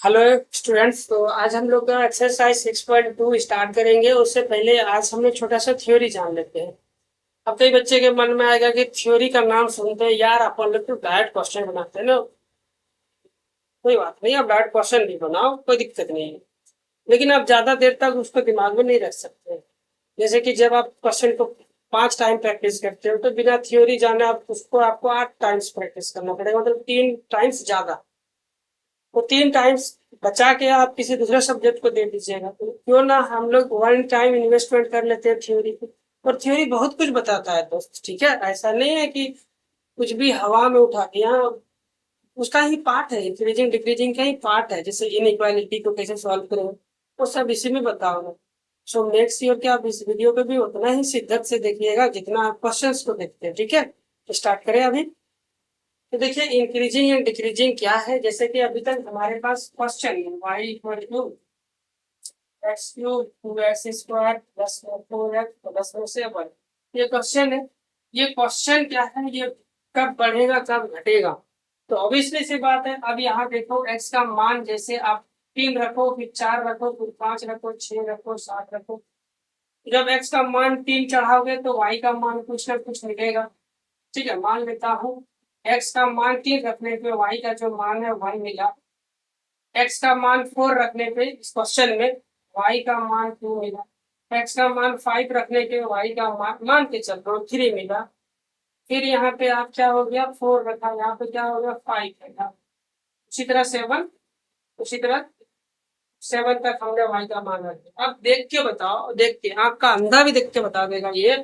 Hello students. तो आज हम लोग का एक्सरसाइज 6.2 स्टार्ट करेंगे। उससे पहले आज हम लोग छोटा सा थ्योरी जान लेते हैं। अब कई बच्चे के मन में आएगा कि थ्योरी का नाम सुनते हैं यार अपन लोग तो डायरेक्ट क्वेश्चन बनाते हैं ना। कोई बात नहीं, आप डायरेक्ट क्वेश्चन भी बनाओ, कोई दिक्कत नहीं है। लेकिन आप ज्यादा देर तक उसको दिमाग में नहीं रख सकते। जैसे कि जब आप क्वेश्चन को 5 टाइम प्रैक्टिस करते हो तो बिना थ्योरी जाने आप उसको आपको 8 टाइम्स प्रैक्टिस करना पड़ेगा, मतलब 3 टाइम्स ज्यादा। वो 3 टाइम्स बचा के आप किसी दूसरे सब्जेक्ट को दे दीजिएगा, तो क्यों ना हम लोग 1 टाइम इन्वेस्टमेंट कर लेते हैं थ्योरी पे। और थ्योरी बहुत कुछ बताता है दोस्त, ठीक है, ऐसा नहीं है कि कुछ भी हवा में उठा के। यहाँ उसका ही पार्ट है, इंक्रीजिंग डिक्रीजिंग का ही पार्ट है। जैसे इनइक्वालिटी को कैसे सॉल्व करें वो सब इसी में बताऊंगा। सो मेक श्योर कि आप इस वीडियो पे भी उतना ही शिद्दत से देखिएगा जितना आप क्वेश्चंस को देखते हैं, ठीक है। तो स्टार्ट करें अभी। तो देखिए इंक्रीजिंग एंड डिक्रीजिंग क्या है। जैसे कि अभी तक हमारे पास क्वेश्चन है y equal to x cube 2x² plus 4x plus 7। ये क्वेश्चन है। ये क्वेश्चन क्या है, ये कब बढ़ेगा कब घटेगा। तो ऑब्वियसली सी बात है, अब यहाँ देखो x का मान जैसे आप 3 रखो, फिर 4 रखो, फिर 5 रखो, 6 रखो, 7 रखो। जब x का मान 3 चढ़ाओगे तो y का मान कुछ ना कुछ मिलेगा। ठीक है, मान लेता हूँ x का मान 3 रखने पे y का जो मान है 1 मिला। x का मान 4 रखने पे इस क्वेश्चन में y का मान 2 मिला। x का मान 5 रखने पे y का मान के चल रहा हूँ 3 मिला। फिर यहाँ पे आप क्या हो गया, 4 रखा, यहाँ पे क्या हो गया, 5 रखा। उसी तरह 7, उसी तरह 7 तक हमने y का मान रख दिया। अब देख के बताओ, देख के आपका अंधा भी देख के बता देगा ये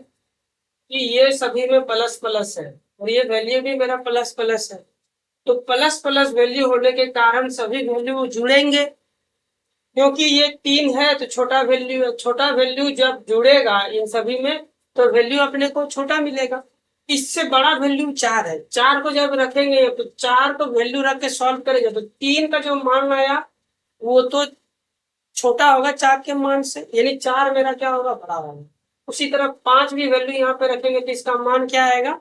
कि ये सभी में प्लस प्लस है और ये वैल्यू भी मेरा प्लस प्लस है। तो प्लस प्लस वैल्यू होने के कारण सभी वैल्यू जुड़ेंगे, क्योंकि ये 3 है तो छोटा वैल्यू है। छोटा वैल्यू जब जुड़ेगा इन सभी में तो वैल्यू अपने को छोटा मिलेगा। इससे बड़ा वैल्यू 4 है। 4 को जब रखेंगे तो 4 को वैल्यू रख के सॉल्व करेंगे तो 3 का जो मान आया वो तो छोटा होगा 4 के मान से, यानी 4 मेरा क्या होगा, बड़ा होगा। उसी तरह 5 भी वैल्यू यहाँ पे रखेंगे तो इसका मान क्या आएगा,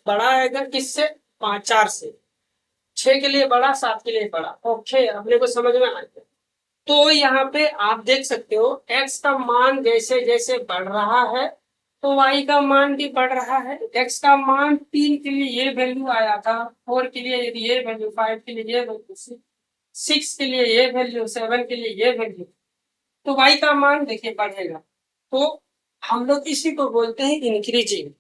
बड़ा आएगा। किससे, 4 से। 6 के लिए बड़ा, 7 के लिए बड़ा। ओके, अपने को समझ में आ गया। तो यहाँ पे आप देख सकते हो x का मान जैसे जैसे बढ़ रहा है तो y का मान भी बढ़ रहा है। x का मान 3 के लिए ये वैल्यू आया था, 4 के लिए ये वैल्यू, 5 के लिए ये वैल्यू, 6 के लिए ये वैल्यू, 7 के लिए ये वैल्यू। तो y का मान देखिए बढ़ेगा। तो हम लोग इसी को बोलते हैं इंक्रीजिंग।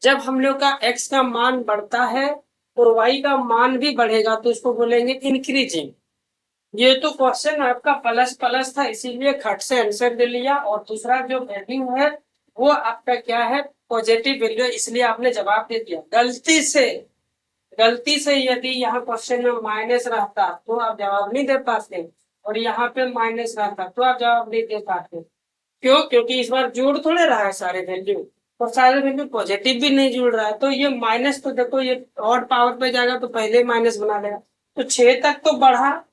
जब हम लोग का x का मान बढ़ता है और y का मान भी बढ़ेगा तो उसको बोलेंगे इंक्रीजिंग। ये तो क्वेश्चन आपका प्लस प्लस था इसीलिए खट से आंसर दे लिया, और दूसरा जो वैल्यू है वो आपका क्या है, पॉजिटिव वैल्यू, इसलिए आपने जवाब दे दिया। गलती से यदि यहाँ क्वेश्चन में माइनस रहता तो आप जवाब नहीं दे पाते, और यहाँ पे माइनस रहता तो आप जवाब नहीं दे पाते। क्यों, क्योंकि इस बार जुड़ थोड़े रहा है सारे वैल्यू, और सारे वैल्यू पॉजिटिव भी नहीं जुड़ रहा है। तो ये माइनस तो देखो ये ऑड पावर पे जाएगा तो पहले माइनस बना लेगा। तो 6 तक तो बढ़ा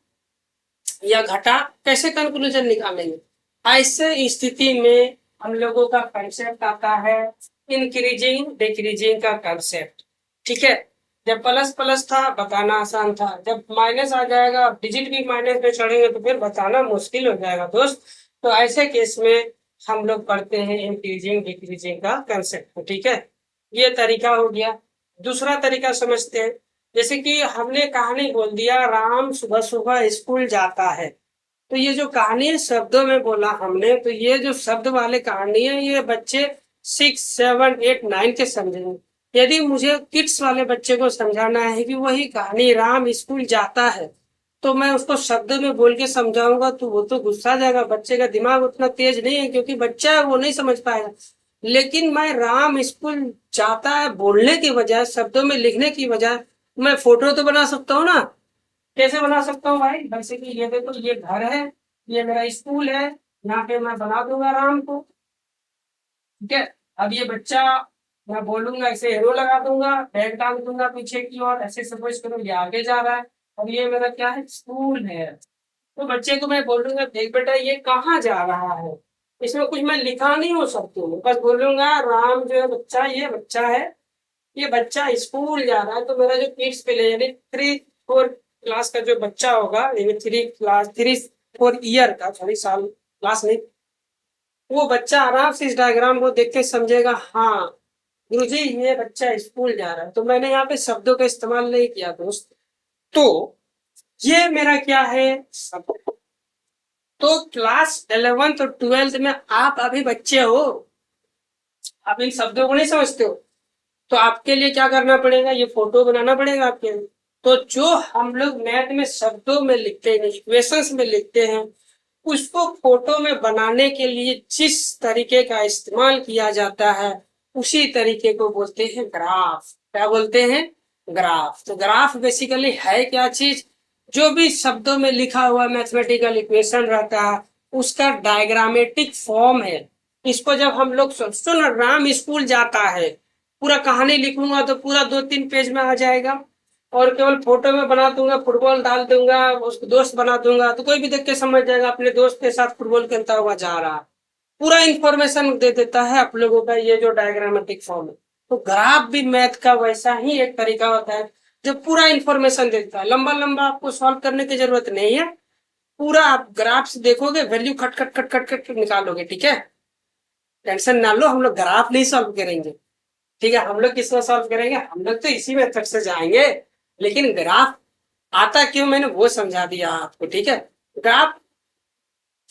या घटा, कैसे कंक्लूजन निकालेंगे। ऐसे स्थिति में हम लोगों का कंसेप्ट आता है इंक्रीजिंग डिक्रीजिंग का कंसेप्ट। ठीक है, जब प्लस प्लस था बताना आसान था, जब माइनस आ जाएगा, डिजिट भी माइनस में चढ़ेंगे तो फिर बताना मुश्किल हो जाएगा दोस्त। तो ऐसे केस में हम लोग पढ़ते हैं इंक्रीजिंग डिक्रीजिंग का कंसेप्ट। ठीक है, ये तरीका हो गया। दूसरा तरीका समझते हैं। जैसे कि हमने कहानी बोल दिया राम सुबह सुबह स्कूल जाता है, तो ये जो कहानी शब्दों में बोला हमने, तो ये जो शब्द वाले कहानी है ये बच्चे 6, 7, 8, 9 के समझेंगे। यदि मुझे किड्स वाले बच्चे को समझाना है कि वही कहानी राम स्कूल जाता है तो मैं उसको शब्द में बोल के समझाऊंगा तो वो तो गुस्सा जाएगा। बच्चे का दिमाग उतना तेज नहीं है क्योंकि बच्चा है, वो नहीं समझ पाएगा। लेकिन मैं राम स्कूल जाता है बोलने की बजाय, शब्दों में लिखने की बजाय, मैं फोटो तो बना सकता हूँ ना। कैसे बना सकता हूँ भाई, जैसे कि ये देखो ये घर है, ये मेरा स्कूल है, यहाँ पे मैं बना दूंगा राम को। ठीक है, अब ये बच्चा, मैं बोलूंगा ऐसे एरो लगा दूंगा, बैग टांग दूंगा पीछे की ओर, ऐसे सपोज करो ये आगे जा रहा है और ये मेरा क्या है, स्कूल है। तो बच्चे को मैं बोलूंगा देख बेटा ये कहाँ जा रहा है, इसमें कुछ मैं लिखा नहीं हो सकती हूँ, बस बोलूंगा राम जो है बच्चा, ये बच्चा है, ये बच्चा स्कूल जा रहा है। तो मेरा जो किड्स पे ले यानी 3, 4 क्लास का जो बच्चा होगा, यानी 3 4 ईयर का, सॉरी साल, क्लास नहीं, वो बच्चा आराम से इस डायग्राम को देख के समझेगा, हाँ गुरुजी ये बच्चा स्कूल जा रहा है। तो मैंने यहाँ पे शब्दों का इस्तेमाल नहीं किया दोस्त। तो ये मेरा क्या है, शब्द। तो क्लास 11th और 12th में आप अभी बच्चे हो, आप इन शब्दों को नहीं समझते हो, तो आपके लिए क्या करना पड़ेगा, ये फोटो बनाना पड़ेगा आपके लिए। तो जो हम लोग मैथ में शब्दों में लिखते हैं, इक्वेशंस में लिखते हैं, उसको फोटो में बनाने के लिए जिस तरीके का इस्तेमाल किया जाता है, उसी तरीके को बोलते हैं ग्राफ। क्या बोलते हैं, ग्राफ। तो ग्राफ बेसिकली है क्या चीज, जो भी शब्दों में लिखा हुआ मैथमेटिकल इक्वेशन रहता है, उसका डायग्रामेटिक फॉर्म है। इसको जब हम लोग सोचो ना, राम स्कूल जाता है, पूरा कहानी लिखूंगा तो पूरा 2 3 पेज में आ जाएगा, और केवल फोटो में बना दूंगा, फुटबॉल डाल दूंगा, उसको दोस्त बना दूंगा, तो कोई भी देख के समझ जाएगा अपने दोस्त के साथ फुटबॉल खेलता हुआ जा रहा है। पूरा इंफॉर्मेशन दे देता है आप लोगों का ये जो डायग्रामेटिक फॉर्म है। तो ग्राफ भी मैथ का वैसा ही एक तरीका होता है, जो पूरा इंफॉर्मेशन देता है। लंबा लंबा आपको सॉल्व करने की जरूरत नहीं है, पूरा आप ग्राफ से देखोगे, वैल्यू खट खट खट खट खट निकालोगे। ठीक है, टेंशन ना लो, हम लोग ग्राफ नहीं सॉल्व करेंगे। ठीक है, हम लोग किसमें सॉल्व करेंगे, हम लोग तो इसी मेथड से जाएंगे, लेकिन ग्राफ आता क्यों मैंने वो समझा दिया आपको। ठीक है, ग्राफ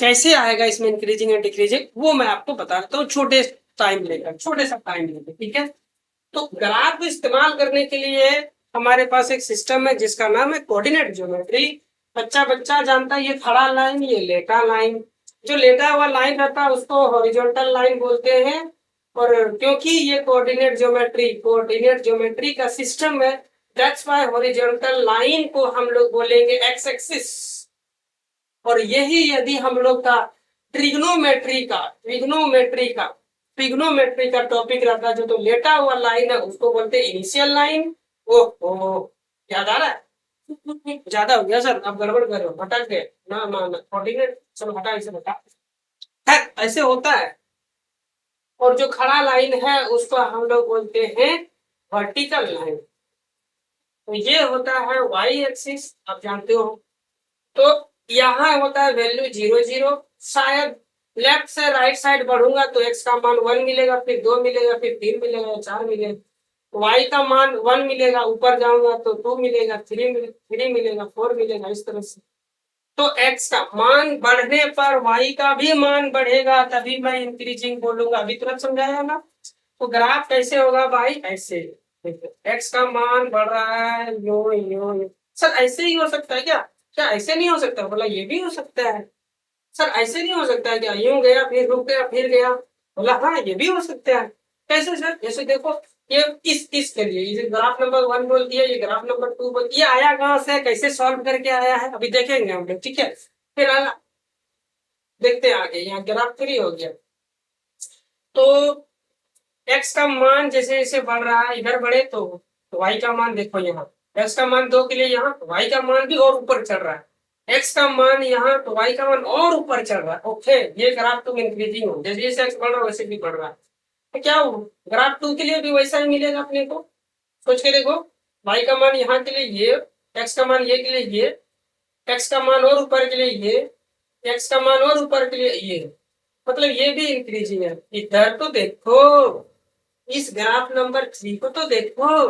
कैसे आएगा इसमें इंक्रीजिंग एंड डिक्रीजिंग, वो मैं आपको बता देता हूँ, छोटे टाइम लेकर, छोटे सा टाइम लेकर। ठीक है, तो ग्राफ इस्तेमाल करने के लिए हमारे पास एक सिस्टम है जिसका नाम है कोऑर्डिनेट ज्योमेट्री। बच्चा बच्चा जानता है, ये खड़ा लाइन, ये लेटा लाइन। जो लेटा हुआ लाइन रहता है उसको हॉरिजॉन्टल लाइन बोलते हैं, और क्योंकि ये कोऑर्डिनेट ज्योमेट्री का सिस्टम है, दैट्स व्हाई हॉरिजॉन्टल लाइन को हम लोग बोलेंगे एक्स एक्सिस। और यही यदि हम लोग का ट्रिग्नोमेट्री का टॉपिक रहता है, जो तो लेटा हुआ लाइन है उसको बोलते हैं इनिशियल लाइन। ओहो, याद आ रहा है, ज्यादा हो गया सर, आप गड़बड़ कर रहे हो, भटक गए ना ना ना, कोऑर्डिनेट, चलो हटा, इसे हटा, ऐसे होता है। और जो खड़ा लाइन है उसको हम लोग बोलते हैं वर्टिकल लाइन। तो ये होता है वाई एक्सिस, आप जानते हो। तो यहाँ होता है वैल्यू 0 0, शायद लेफ्ट से राइट साइड बढ़ूंगा तो एक्स का मान 1 मिलेगा, फिर 2 मिलेगा, फिर 3 मिलेगा, 4 मिलेगा। वाई का मान 1 मिलेगा, ऊपर जाऊंगा तो 2 मिलेगा, 3 मिलेगा, 4 मिलेगा, इस तरह से। तो एक्स का मान बढ़ने पर वाई का भी मान बढ़ेगा, तभी मैं इंक्रीजिंग बोलूंगा। अभी तुरंत समझाया ना। तो ग्राफ कैसे होगा भाई, ऐसे। एक्स का मान बढ़ रहा है, यो यो यो। सर ऐसे ही हो सकता है क्या, क्या ऐसे नहीं हो सकता, बोला ये भी हो सकता है। सर ऐसे नहीं हो सकता है क्या, यूं गया फिर रुक गया फिर गया, बोला हाँ ये भी हो सकता है। कैसे सर, जैसे देखो, ये इस के लिए ये ग्राफ नंबर 1 बोल दिया, ये ग्राफ नंबर 2 बोल दिया, आया कहाँ से, कैसे सॉल्व करके आया है, अभी देखेंगे हम लोग। ठीक है, फिर आया, देखते हैं आगे, यहाँ ग्राफ 3 हो गया। तो एक्स का मान जैसे जैसे बढ़ रहा है, इधर बढ़े तो वाई का मान देखो, यहाँ एक्स का मान 2 के लिए, यहाँ वाई का मान भी और ऊपर चल रहा है। एक्स का मान यहाँ तो वाई का मान और ऊपर चल रहा है। ओके, ये ग्राफ तो इंक्रीजिंग हो, जैसे जैसे एक्स बढ़ रहा है वैसे भी बढ़ रहा है। तो क्या हो, ग्राफ 2 के लिए भी वैसा ही मिलेगा अपने को। सोच के देखो, वाई का मान यहाँ के लिए ये, एक्स का मान ये के लिए ये, एक्स का मान और ऊपर के लिए ये, एक्स का मान और ऊपर के लिए ये, मतलब ये भी इंक्रीजिंग है। इधर तो देखो, इस ग्राफ नंबर 3 को तो देखो,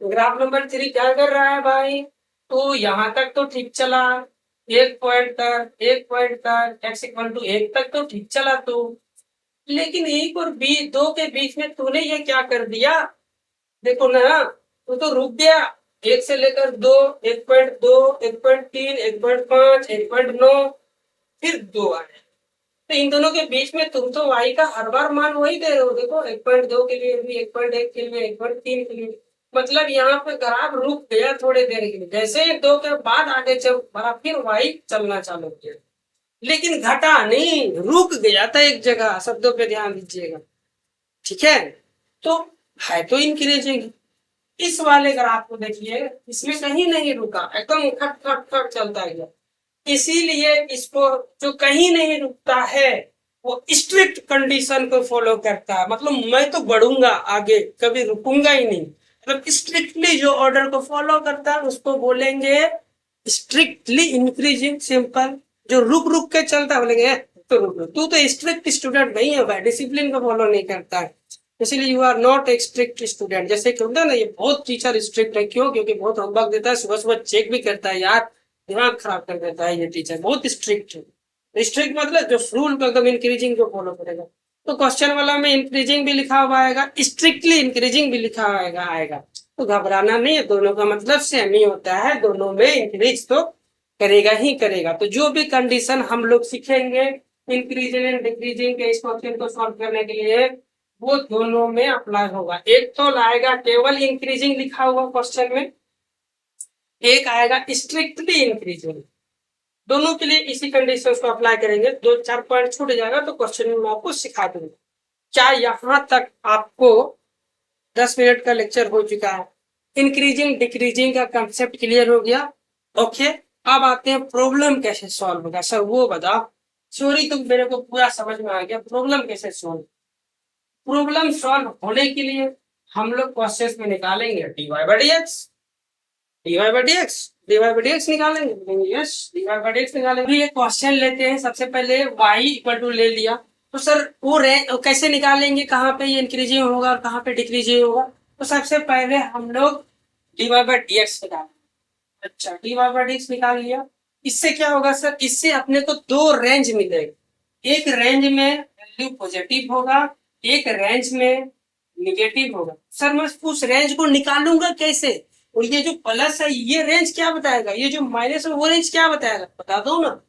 ग्राफ नंबर 3 क्या कर रहा है भाई, तो यहाँ तक तो ठीक चला, एक पॉइंट तक एक्स इक्वल टू 1 तक तो ठीक चला तू, लेकिन 1 और 2 के बीच में तूने ये क्या कर दिया, देखो ना, तू तो रुक गया। 1 से लेकर 2, 1.2, 1.3, 1.5, 1.9, फिर 2 आया। तो इन दोनों के बीच में तुम तो y का हर बार मान वही दे रहे हो। देखो 1.2 के लिए भी, 1.1 के लिए, 1.3 के लिए, मतलब यहाँ पे ग्राफ रुक गया थोड़ी देर के लिए। जैसे 2 के बाद आगे चल बढ़ा, फिर y चलना चालू किया, लेकिन घटा नहीं, रुक गया था एक जगह। शब्दों पे ध्यान दीजिएगा, ठीक है। तो है तो इंक्रीजिंग। इस वाले ग्राफ को देखिए, इसमें कहीं नहीं रुका, एकदम खट खट खट चलता गया। इसीलिए इसको जो कहीं नहीं रुकता है वो स्ट्रिक्ट कंडीशन को फॉलो करता है, मतलब मैं तो बढ़ूंगा आगे, कभी रुकूंगा ही नहीं। मतलब स्ट्रिक्टली जो ऑर्डर को फॉलो करता है उसको बोलेंगे स्ट्रिक्टली इंक्रीजिंग, सिंपल। जो रुक रुक के चलता बोलेंगे तो रुक रुक, तू तो स्ट्रिक्ट स्टूडेंट नहीं है भाई, डिसिप्लिन को फॉलो नहीं करता है, इसलिए you are not a strict student. जैसे कि होता है ना, ये बहुत टीचर स्ट्रिक्ट है, क्यों? क्योंकि बहुत होमवर्क देता है, सुबह सुबह चेक भी करता है यार, दिमाग खराब कर देता है ये टीचर, बहुत स्ट्रिक्ट है। स्ट्रिक्ट मतलब जो रूल को एकदम इंक्रीजिंग को फॉलो करेगा। तो क्वेश्चन वाला में इंक्रीजिंग भी लिखा हुआ आएगा, स्ट्रिक्टली इंक्रीजिंग भी लिखा आएगा। तो घबराना नहीं है, दोनों का मतलब सेम ही होता है, दोनों में इंक्रीज तो करेगा ही करेगा। तो जो भी कंडीशन हम लोग सीखेंगे इंक्रीजिंग एंड डिक्रीजिंग के इस क्वेश्चन को सॉल्व करने के लिए, वो दोनों में अप्लाई होगा। एक तो लाएगा केवल इंक्रीजिंग लिखा हुआ क्वेश्चन में, एक आएगा स्ट्रिक्टली इंक्रीजिंग। दोनों के लिए इसी कंडीशन को अप्लाई करेंगे। 2-4 पॉइंट छूट जाएगा तो क्वेश्चन में मैं आपको सिखा दूंगा। क्या यहां तक आपको 10 मिनट का लेक्चर हो चुका है? इंक्रीजिंग डिक्रीजिंग का कंसेप्ट क्लियर हो गया? ओके, अब आते हैं प्रॉब्लम कैसे सॉल्व होगा। सर वो बताओ, सॉरी तो मेरे को पूरा समझ में आ गया, प्रॉब्लम कैसे सॉल्व। प्रॉब्लम सॉल्व होने के लिए हम लोग क्वेश्चन में निकालेंगे dy by dx, dy by dx, dy by dx निकालेंगे, यस dy by dx निकालेंगे। ये क्वेश्चन लेते हैं, सबसे पहले y इक्वल टू ले लिया, तो सर वो कैसे निकालेंगे, कहाँ पे ये इंक्रीजिंग होगा और कहाँ पे डिक्रीजिंग होगा? तो सबसे पहले हम लोग dy by dx निकालेंगे। अच्छा, dy by dx निकाल लिया, इससे क्या होगा सर? इससे अपने को दो रेंज मिलेगा, एक रेंज में वैल्यू पॉजिटिव होगा, एक रेंज में निगेटिव होगा। सर मैं उस रेंज को निकालूंगा कैसे? और ये जो प्लस है ये रेंज क्या बताएगा, ये जो माइनस है वो रेंज क्या बताएगा, बता दो ना।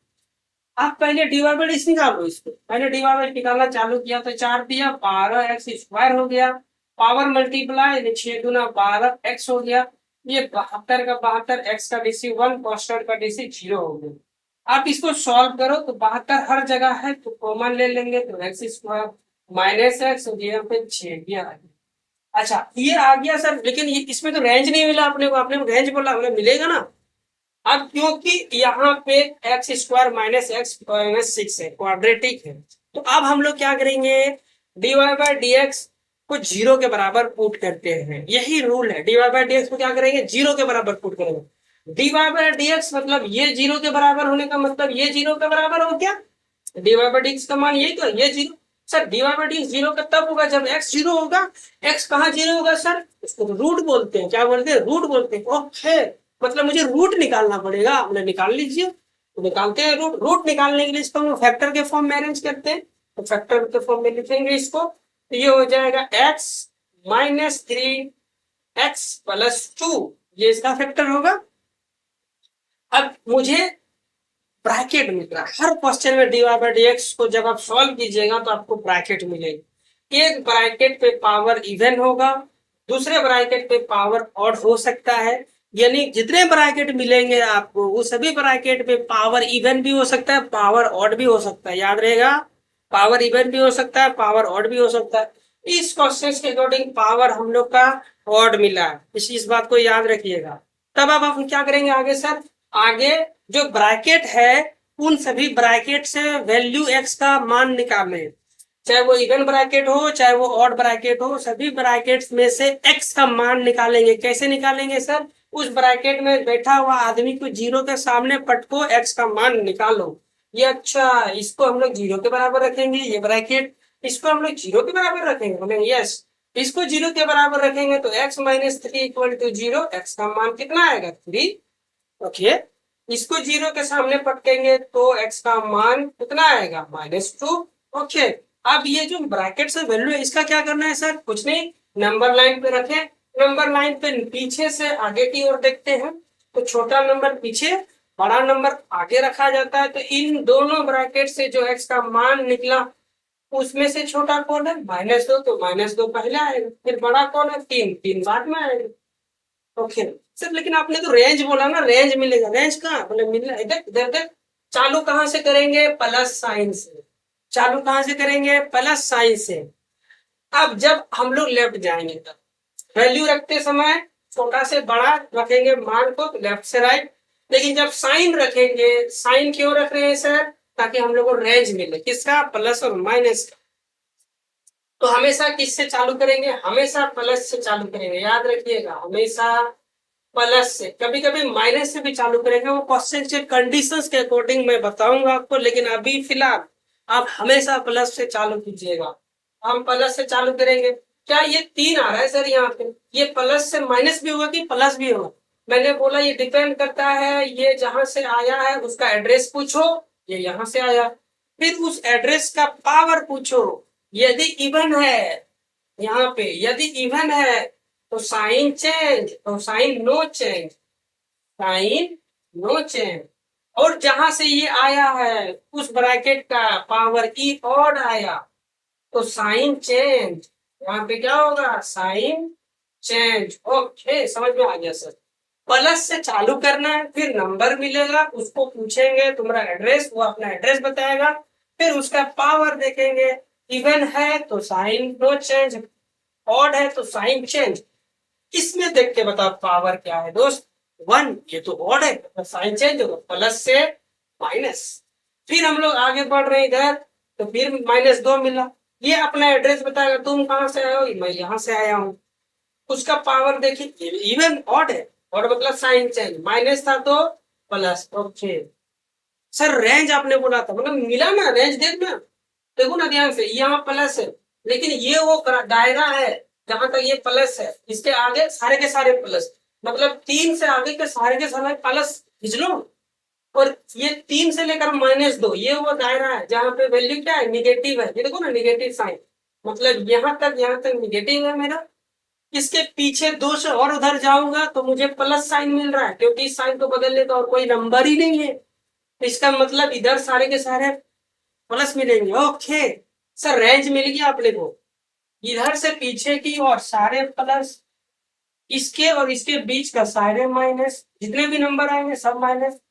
आप पहले डिवाइड इस निकालो, इसको मैंने डिवाइड निकालना चालू किया तो 4 दिया, 12x² हो गया, पावर मल्टीप्लाई 6 दूना 12x हो गया, ये 72 का 72, x का DC 1, कॉन्स्टेंट का DC 0 हो गया। आप इसको सॉल्व करो तो 72 हर जगह है तो कॉमन ले लेंगे, तो x² माइनस x यहाँ पे 6 दिया। अच्छा ये आ गया सर, लेकिन ये इसमें तो रेंज नहीं मिला अपने को, आपने रेंज बोला, हमें मिलेगा ना। अब क्योंकि यहाँ पे x² माइनस x माइनस 6 है, क्वाड्रेटिक है, तो अब हम लोग क्या करेंगे, dy by dx को 0 के बराबर पुट करते हैं। यही रूल है, dy by dx को क्या करेंगे, 0 के बराबर पुट करेंगे। dy by dx मतलब ये 0 के बराबर होने का मतलब ये 0 के बराबर हो गया, dy by dx का मान यही तो, ये 0। सर dy by dx 0 का तब होगा जब x 0 होगा। x कहाँ 0 होगा सर? इसको रूट बोलते हैं, क्या बोलते हैं, रूट बोलते हैं। ओके, मतलब मुझे रूट निकालना पड़ेगा, हमने निकाल लीजिए, तो निकालते हैं रूट। रूट निकालने के लिए इसको हम फैक्टर के फॉर्म में अरेंज करते हैं, तो फैक्टर के फॉर्म में लिखेंगे इसको, तो ये हो जाएगा x माइनस 3x प्लस 2, ये इसका फैक्टर होगा। अब मुझे ब्रैकेट मिल रहा है, हर क्वेश्चन में dy by dx को जब आप सॉल्व कीजिएगा तो आपको ब्रैकेट मिलेगी। एक ब्रैकेट पे पावर इवन होगा, दूसरे ब्रैकेट पे पावर ऑड हो सकता है, यानी जितने ब्रैकेट मिलेंगे आपको वो सभी ब्रैकेट पे पावर इवन भी हो सकता है, पावर ऑड भी हो सकता है। याद रहेगा, पावर इवन भी हो सकता है, पावर ऑड भी हो सकता है। इस क्वेश्चन के अकॉर्डिंग पावर हम लोग का ऑड मिला है, इस बात को याद रखिएगा। तब अब हम क्या करेंगे आगे सर, आगे जो ब्रैकेट है उन सभी ब्रैकेट से वैल्यू x का मान निकालने, चाहे वो इवन ब्रैकेट हो चाहे वो ऑड ब्रैकेट हो, सभी ब्रैकेट्स में से x का मान निकालेंगे। कैसे निकालेंगे सर? उस ब्रैकेट में बैठा हुआ आदमी को 0 के सामने पटको x का मान निकालो। ये अच्छा, इसको हम लोग 0 के बराबर रखेंगे, ये ब्रैकेट इसको हम लोग 0 के बराबर रखेंगे, बोलेंगे यस, इसको 0 के बराबर रखेंगे तो x minus 3 equal to 0, x का मान कितना आएगा 3। ओके, इसको 0 के सामने पटकेंगे तो x का मान कितना आएगा -2। ओके, अब ये जो ब्रैकेट से वैल्यू है इसका क्या करना है सर? कुछ नहीं, नंबर लाइन पे रखें, नंबर लाइन पे पीछे से आगे की ओर देखते हैं तो छोटा नंबर पीछे, बड़ा नंबर आगे रखा जाता है। तो इन दोनों ब्रैकेट से जो x का मान निकला उसमें से छोटा कौन है, -2, तो -2 पहले आएगा, फिर बड़ा कौन है 3 बाद में आएगा। ओके सर, लेकिन आपने तो रेंज बोला ना, रेंज मिलेगा, रेंज कहाँ बोले मिल रहा है, इधर इधर इधर। चालू कहाँ से करेंगे, प्लस साइन से, चालू कहाँ से करेंगे, प्लस साइन से। अब जब हम लोग लेफ्ट जाएंगे तब वैल्यू रखते समय छोटा से बड़ा रखेंगे मान को, तो लेफ्ट से राइट। लेकिन जब साइन रखेंगे, साइन क्यों रख रहे हैं सर? ताकि हम लोग को रेंज मिले, किसका, प्लस और माइनस का। तो हमेशा किससे चालू करेंगे, हमेशा प्लस से चालू करेंगे, याद रखिएगा, हमेशा प्लस से, कभी कभी माइनस से भी चालू करेंगे, वो क्वेश्चन के कंडीशंस के अकॉर्डिंग मैं बताऊंगा आपको, लेकिन अभी फिलहाल आप हमेशा प्लस से चालू कीजिएगा। हम प्लस से चालू करेंगे। क्या ये 3 आ रहा है सर यहाँ पे, ये प्लस से माइनस भी होगा कि प्लस भी होगा? मैंने बोला ये डिपेंड करता है, ये जहां से आया है उसका एड्रेस पूछो, ये यहाँ से आया, फिर उस एड्रेस का पावर पूछो। यदि इवन है यहाँ पे, यदि इवन है तो साइन चेंज, तो sign no change, sign no change. और जहां से ये आया है उस ब्रैकेट का पावर की ऑड आया तो साइन चेंज, यहाँ पे क्या होगा, साइन चेंज। ओके, समझ में आ गया सर। प्लस से चालू करना है, फिर नंबर मिलेगा, उसको पूछेंगे तुम्हारा एड्रेस, वो अपना एड्रेस बताएगा, फिर उसका पावर देखेंगे, इवन है तो साइन नो चेंज, ऑड है तो साइन चेंज। इसमें देख के बताओ पावर क्या है दोस्त, 1, ये तो ऑड है तो साइन चेंज होगा, प्लस से माइनस। फिर हम लोग आगे बढ़ रहे इधर, तो फिर -2 मिला, ये अपना एड्रेस बताएगा, तुम कहाँ से आए हो, मैं यहाँ से आया हूँ। उसका पावर देखिए, इवन ऑड है, और मतलब साइन चेंज, माइनस था तो प्लस। ओके सर, रेंज आपने बोला था, मतलब मिला ना, रेंज देखना, देखो ना ध्यान से, यहाँ प्लस है, लेकिन ये वो दायरा है जहां तक ये प्लस है, इसके आगे सारे के सारे प्लस, मतलब 3 से आगे के सारे प्लस खींच लो। और ये 3 से लेकर -2, ये वो दायरा है जहां पे वैल्यू क्या है, निगेटिव है, ये देखो ना निगेटिव साइन, मतलब यहाँ तक निगेटिव है मेरा। इसके पीछे 2 से और उधर जाऊंगा तो मुझे प्लस साइन मिल रहा है, क्योंकि इस साइन को बदलने तो और कोई नंबर ही नहीं है, तो इसका मतलब इधर सारे के सारे प्लस मिलेंगे। ओके सर, रेंज मिल गया अपने को, इधर से पीछे की और सारे प्लस, इसके और इसके बीच का सारे माइनस, जितने भी नंबर आएंगे सब माइनस,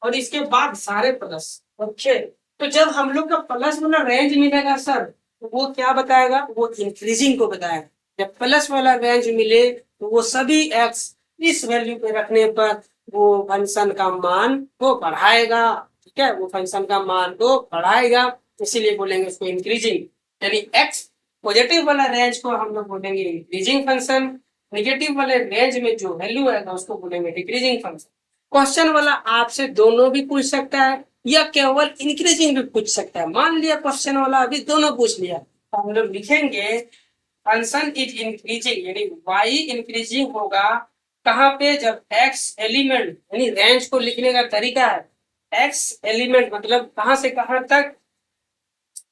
और इसके बाद सारे प्लस। ओके, तो जब हम लोग का प्लस वाला रेंज मिलेगा सर, तो वो क्या बताएगा, वो इंक्रीजिंग को बताएगा। जब प्लस वाला रेंज मिले तो वो सभी एक्स इस वैल्यू पे रखने पर वो फंक्शन का मान को बढ़ाएगा, ठीक है, वो फंक्शन का मान को बढ़ाएगा, इसीलिए बोलेंगे उसको इंक्रीजिंग। यानी एक्स पॉजिटिव वाला रेंज को हम लोग बोलेंगे इंक्रीजिंग फंक्शन, नेगेटिव वाले रेंज में जो वैल्यू आएगा उसको बोलेंगे डिक्रीजिंग फंक्शन। क्वेश्चन वाला आपसे दोनों भी पूछ सकता है या केवल इंक्रीजिंग भी पूछ सकता है। मान लिया क्वेश्चन वाला अभी दोनों पूछ लिया, तो हम लोग लिखेंगे फंक्शन इज इंक्रीजिंग, यानी वाई इंक्रीजिंग होगा कहाँ पे, जब एक्स एलिमेंट, यानी रेंज को लिखने का तरीका है एक्स एलिमेंट, मतलब कहाँ से कहाँ तक,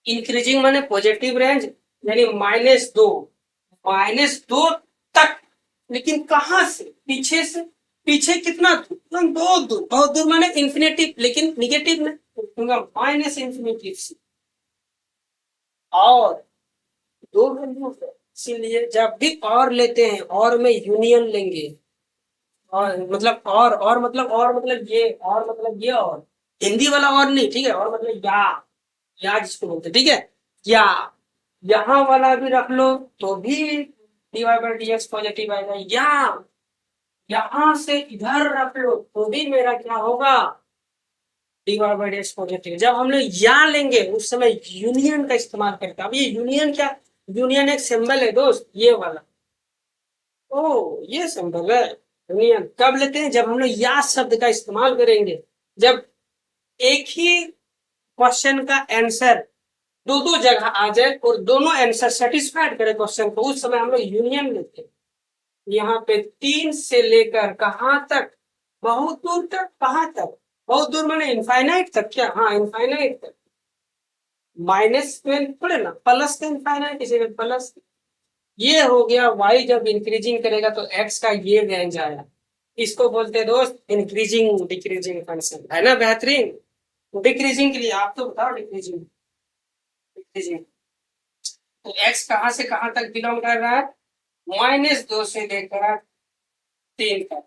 इंक्रीजिंग माने पॉजिटिव रेंज, यानी -2 तक, लेकिन कहाँ से, पीछे से, पीछे कितना दूर, बहुत दूर, बहुत दूर माने इंफिनिटी, लेकिन निगेटिव में -इंफिनिटी से, और 2 वैल्यू है, इसीलिए जब भी और लेते हैं और में यूनियन लेंगे, और मतलब और मतलब और मतलब ये, और मतलब ये, और हिंदी वाला और नहीं, ठीक है, और मतलब या जिसको बोलते, ठीक है, या यहाँ वाला भी रख लो तो भी dy/dx पॉजिटिव आएगा, या यहाँ से इधर रख लो तो भी मेरा क्या होगा, dy/dx पॉजिटिव। जब हम लोग या लेंगे उस समय यूनियन का इस्तेमाल करते हैं। अब ये यूनियन क्या, यूनियन एक सिंबल है दोस्त, ये वाला, ओ ये सिंबल है यूनियन। कब लेते हैं, जब हम लोग या शब्द का इस्तेमाल करेंगे, जब एक ही क्वेश्चन का आंसर दो जगह आ जाए और दोनों आंसर सेटिस्फाइड करे क्वेश्चन को, उस समय हम लोग यूनियन लेते हैं। यहाँ पे 3 से लेकर कहाँ तक, बहुत दूर तक, कहाँ तक, बहुत दूर माने इनफाइनाइट तक, क्या, हाँ इनफाइनाइट तक, माइनस में थोड़े ना, प्लस का इनफाइनाइट, इसीलिए प्लस। ये हो गया y, जब इंक्रीजिंग करेगा तो x का ये रेंज आया, इसको बोलते हैं दोस्त इंक्रीजिंग डिक्रीजिंग फंक्शन, है ना बेहतरीन। डिक्रीजिंग के लिए आप तो बताओ, डिक्रीजिंग, डिक्रीजिंग तो x कहाँ से कहाँ तक बिलोंग कर रहा है, -2 से लेकर 3 तक,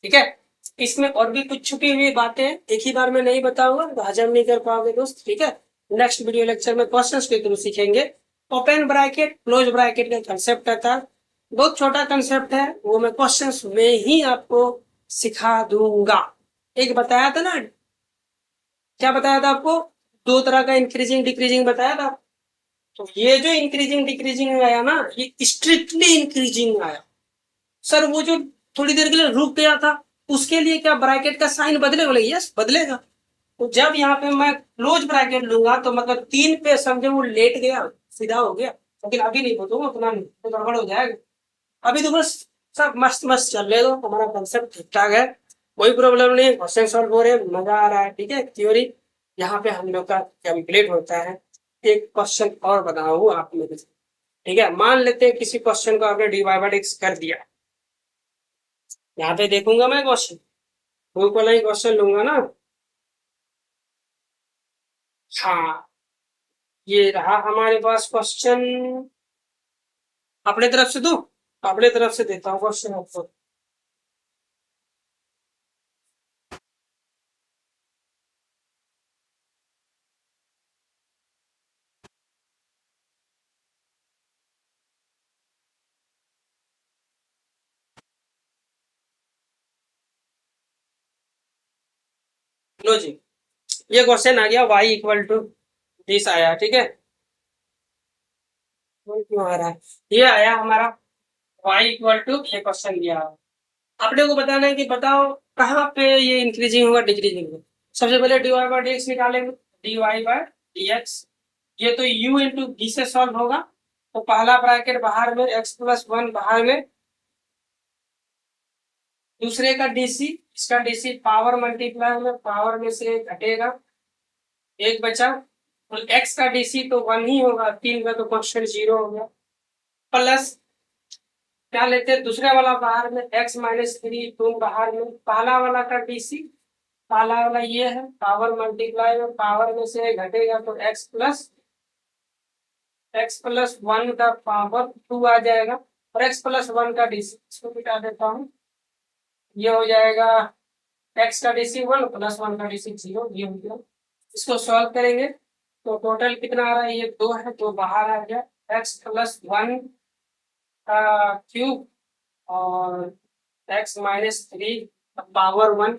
ठीक है। इसमें और भी कुछ छुपी हुई बातें एक ही बार में नहीं बताऊंगा तो हजम नहीं कर पाओगे दोस्त, ठीक है। नेक्स्ट वीडियो लेक्चर में क्वेश्चंस के थ्रू सीखेंगे। ओपन ब्रैकेट क्लोज ब्रैकेट का कंसेप्ट आता है, बहुत छोटा कंसेप्ट है, वो मैं क्वेश्चंस में ही आपको सिखा दूंगा। एक बताया था ना, क्या बताया था आपको, 2 तरह का इंक्रीजिंग डिक्रीजिंग बताया था। तो ये जो इंक्रीजिंग डिक्रीजिंग आया ना, ये स्ट्रिक्टली इंक्रीजिंग आया सर। वो जो थोड़ी देर के लिए रुक गया था, उसके लिए क्या ब्रैकेट का साइन बदलेगा? बोले यस बदलेगा। तो जब यहाँ पे मैं क्लोज ब्रैकेट लूंगा तो मतलब 3 पे समझे वो लेट गया, सीधा हो गया। लेकिन अभी नहीं बताऊंगा, उतना नहीं तो गड़बड़ हो जाएगा। अभी तो बस सब मस्त मस्त चल रहे हो, हमारा कंसेप्ट ठीक ठाक है, कोई प्रॉब्लम नहीं, क्वेश्चन सॉल्व हो रहे हैं, मजा आ रहा है। ठीक है, थ्योरी यहाँ पे हम लोग का कंप्लीट होता है। एक क्वेश्चन और बनाओ आप मेरे से। ठीक है, मान लेते हैं किसी क्वेश्चन को आपने डी वाई बाय एक्स कर दिया। यहाँ पे देखूंगा मैं क्वेश्चन, ग्रुप वाला ही क्वेश्चन लूंगा ना। हाँ, ये रहा हमारे पास क्वेश्चन। अपने तरफ से दो, अपने तरफ से देता हूँ क्वेश्चन आपको। लो जी, ये क्वेश्चन आ गया y इक्वल टू दिस आया। ठीक है, ये क्यों आ रहा है? ये आया हमारा y इक्वल टू, ये क्वेश्चन दिया। आपने को बताना है कि बताओ कहाँ पे ये इंक्रीजिंग होगा डिक्रीजिंग होगा। सबसे पहले d y by d x निकालेंगे, d y by d x. ये तो u इंटू डी से सॉल्व होगा, तो पहला ब्रैकेट बाहर में, x प्लस वन बाहर में, दूसरे का डीसी, इसका डीसी पावर मल्टीप्लाई में, पावर में से घटेगा, एक बचा। तो x का डीसी तो वन ही होगा, 3 का तो क्वेश्चन 0 हो गया। प्लस क्या लेते हैं, दूसरा वाला बाहर में, x माइनस थ्री, तुम बाहर में, पहला वाला का डीसी, पहला वाला ये है, पावर मल्टीप्लाई में, पावर में से घटेगा तो x प्लस वन का पावर 2 आ जाएगा, और x प्लस वन का डीसी, इसको मिटा देता हूँ, ये हो जाएगा x का डीसी 1 प्लस वन का डीसी 0, ये हो गया। इसको सॉल्व करेंगे तो टोटल कितना आ रहा है, ये 2 है तो बाहर आ गया, x प्लस वन का क्यूब और x minus three power 1,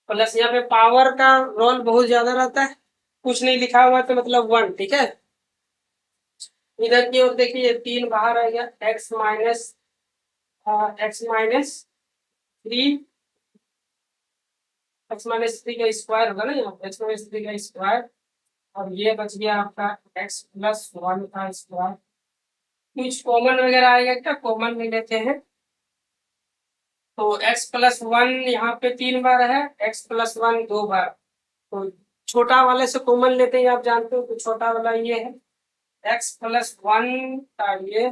plus यहाँ पे पावर का रोल बहुत ज्यादा रहता है, कुछ नहीं लिखा हुआ तो मतलब 1। ठीक है, इधर की ओर देखिए 3 बाहर आ गया, x minus three, x minus three का स्क्वायर होगा ना, यहाँ एक्स माइनस थ्री का स्क्वायर, और ये बच गया आपका एक्स प्लस वन का स्क्वायर। कुछ कॉमन वगैरह आएगा क्या, कॉमन में लेते हैं। तो x प्लस वन यहाँ पे 3 बार है, x प्लस वन 2 बार, तो छोटा वाले से कॉमन लेते हैं, आप जानते हो, तो छोटा वाला ये है x प्लस वन का, ये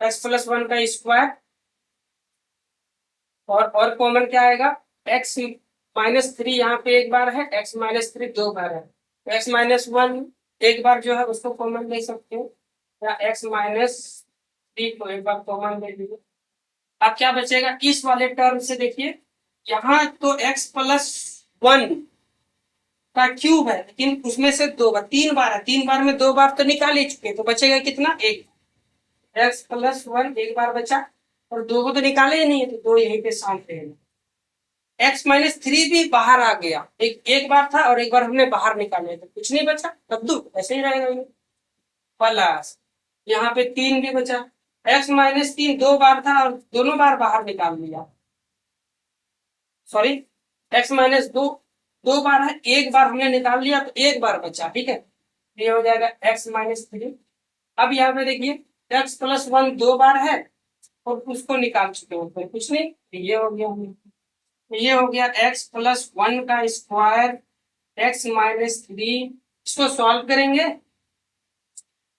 x प्लस वन का स्क्वायर, और कॉमन क्या आएगा, x माइनस थ्री यहाँ पे एक बार है, x माइनस थ्री 2 बार है, तो x माइनस वन एक बार जो है उसको कॉमन ले सकते हैं, या x माइनस थ्री को एक बार कॉमन ले लीजिए। अब क्या बचेगा, इस वाले टर्म से देखिए, यहाँ तो x प्लस वन का क्यूब है, लेकिन उसमें से 2 बार, 3 बार है, 3 बार में 2 बार तो निकाल ही चुके, तो बचेगा कितना, एक। x प्लस वन एक बार बचा, और 2 को तो निकाले ही नहीं है, तो 2 यहीं पे शांत रहेगा। x माइनस थ्री भी बाहर आ गया, एक बार था और एक बार हमने बाहर निकाले, तो कुछ नहीं बचा, कद्दू ऐसे ही रहेगा ये। प्लस यहाँ पे 3 भी बचा, x माइनस तीन 2 बार था और दोनों बार बाहर निकाल लिया, सॉरी, x माइनस दो 2 बार है, एक बार हमने निकाल लिया तो एक बार बचा। ठीक है, ये हो जाएगा x माइनस थ्री। अब यहाँ पे देखिए x प्लस वन 2 बार है और उसको निकाल चुके हैं, तो कुछ नहीं, ये हो गया, ये हो गया x प्लस वन का स्क्वायर, x माइनस थ्री। इसको सॉल्व करेंगे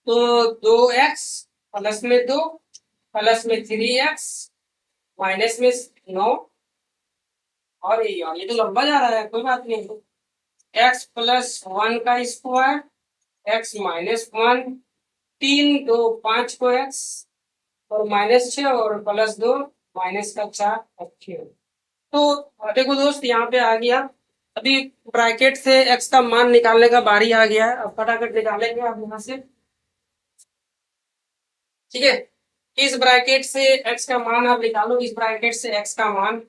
तो 2x प्लस में 2 प्लस में 3x माइनस में 9, और ये तो लंबा जा रहा है, कोई बात नहीं, x प्लस वन का स्क्वायर, x माइनस वन, 3 2 5 को x, और माइनस 6 और प्लस 2 माइनस का 4 6। तो देखो दोस्त, यहाँ पे आ गया, अभी ब्रैकेट से x का मान निकालने का बारी आ गया है, अब फटाफट निकालेंगे आप यहाँ से। ठीक है, इस ब्रैकेट से x का मान आप निकालो, इस ब्रैकेट से x का मान,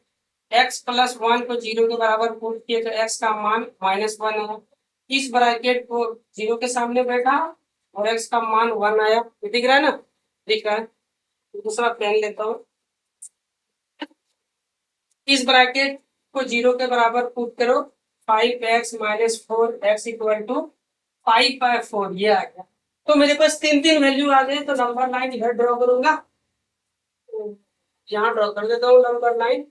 x प्लस वन को 0 के बराबर पुट किए तो x का मान माइनस वन है, इस ब्रैकेट को 0 के सामने बैठा और x का मान 1 आया, दिख रहा है ना, दिख रहा है। दूसरा पेन लेता हूँ। इस ब्रैकेट को 0 के बराबर पुट करो। 5x minus 4x equal to 5/4 ये आ गया। तो मेरे पास तीन तीन वैल्यू आ गए, तो नंबर लाइन इधर ड्रॉ करूंगा। यहाँ ड्रॉ कर देता हूँ नंबर लाइन।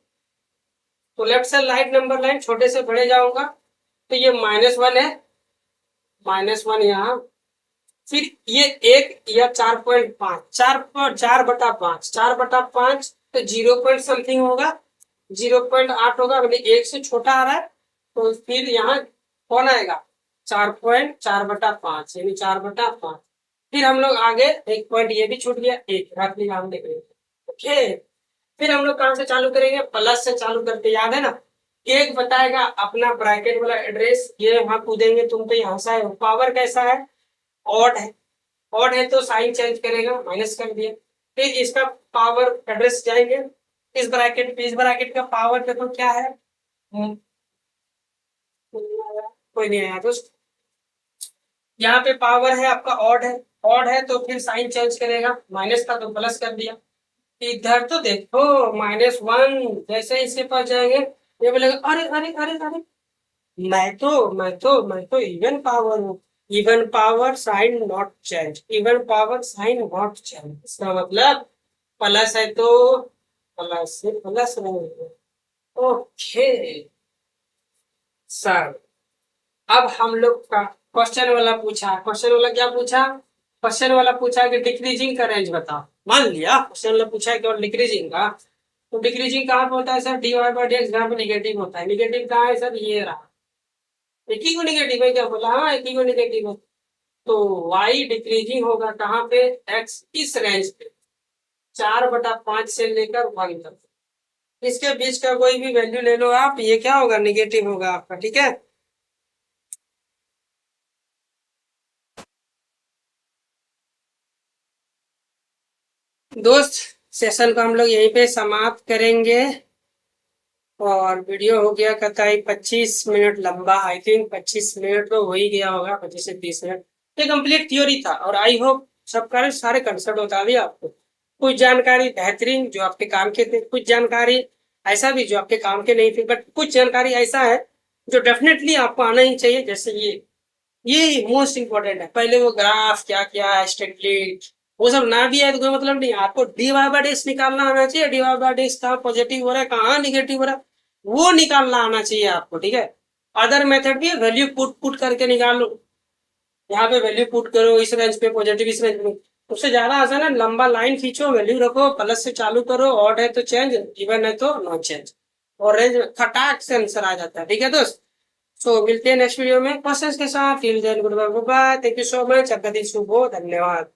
तो लेफ्ट से राइट नंबर लाइन छोटे से बड़े जाऊंगा, तो ये -1 है, -1 यहाँ। फिर ये 1 या 4.5, 4/5, 4/5 तो 0 पॉइंट समथिंग होगा, 0.8 होगा। अगर 1 से छोटा आ रहा है तो फिर यहाँ कौन आएगा, 4.4/5 यानी 4/5। फिर हम लोग आगे एक पॉइंट ये भी छूट गया, एक रख लिया हमने। ओके, फिर हम लोग कहां से चालू करेंगे, प्लस से चालू करते, याद है ना। एक बताएगा अपना ब्रैकेट वाला एड्रेस, ये वहां कूदेंगे, तुम तो यहाँ से आए। पावर कैसा है, ऑड है। ऑड है तो साइन चेंज करेगा, माइनस कर दिया। फिर इसका पावर एड्रेस जाएंगे इस ब्रैकेट पे। इस ब्रैकेट का पावर देखो क्या है, कोई नहीं आया दोस्त। यहाँ पे पावर है आपका ऑड है, ऑड है तो फिर साइन चेंज करेगा, माइनस था तो प्लस कर दिया। इधर तो देखो -1, जैसे इसके पास जाएंगे ये बोलेगा अरे अरे अरे अरे, मैं तो इवन पावर हूँ। Even power sine not change, even power sine not change, इसका मतलब प्लस है तो प्लस से प्लस रहेगा। ओके सर, अब हम लोग का क्वेश्चन वाला पूछा। क्वेश्चन वाला क्या पूछा, क्वेश्चन वाला पूछा कि डिक्रीजिंग का रेंज बताओ। मान लिया क्वेश्चन वाला पूछा है केवल डिक्रीजिंग का, तो डिक्रीजिंग कहाँ पे होता है सर, dy/dx जहाँ पे निगेटिव होता है। निगेटिव कहाँ है सर, ये रहा, एक ही को निगेटिव है, क्या बोला, हाँ एक ही को निगेटिव है। तो y डिक्रीजिंग होगा कहाँ पे, x इस रेंज पे 4/5 से लेकर 1 तक। इसके बीच का कोई भी वैल्यू ले लो आप, ये क्या होगा, निगेटिव होगा आपका, ठीक है। दोस्त सेशन को हम लोग यहीं पे समाप्त करेंगे। और वीडियो हो गया कतई 25 मिनट लंबा, आई थिंक 25 मिनट तो हो ही गया होगा, 25 से 30 मिनट। ये कंप्लीट थ्योरी था और आई होप सब सारे कंसेप्ट बता दिया आपको। कुछ जानकारी बेहतरीन जो आपके काम के थे, कुछ जानकारी ऐसा भी जो आपके काम के नहीं थे, बट कुछ जानकारी ऐसा है जो डेफिनेटली आपको आना ही चाहिए। जैसे ये मोस्ट इंपॉर्टेंट है। पहले वो ग्राफ क्या क्या स्टेटलिट वो सब ना भी है तो कोई मतलब नहीं, आपको dy/dx निकालना आना चाहिए। dy/dx कहाँ पॉजिटिव हो रहा है, कहाँ निगेटिव हो रहा है, वो निकालना आना चाहिए आपको, ठीक है। अदर मेथड भी वैल्यू पुट करके निकालो, यहाँ पे वैल्यू पुट करो, इस रेंज पे पॉजिटिव, इस रेंज में। उससे ज्यादा आसान है, लंबा लाइन खींचो, वैल्यू रखो, प्लस से चालू करो, ऑड है तो चेंज, इवन है तो नो चेंज, और रेंज खटाक से आंसर आ जाता है, ठीक है दोस्त। सो मिलते हैं नेक्स्ट वीडियो में क्वेश्चंस के साथ। Till then good bye, thank you so much, आपका दिन शुभ हो, धन्यवाद।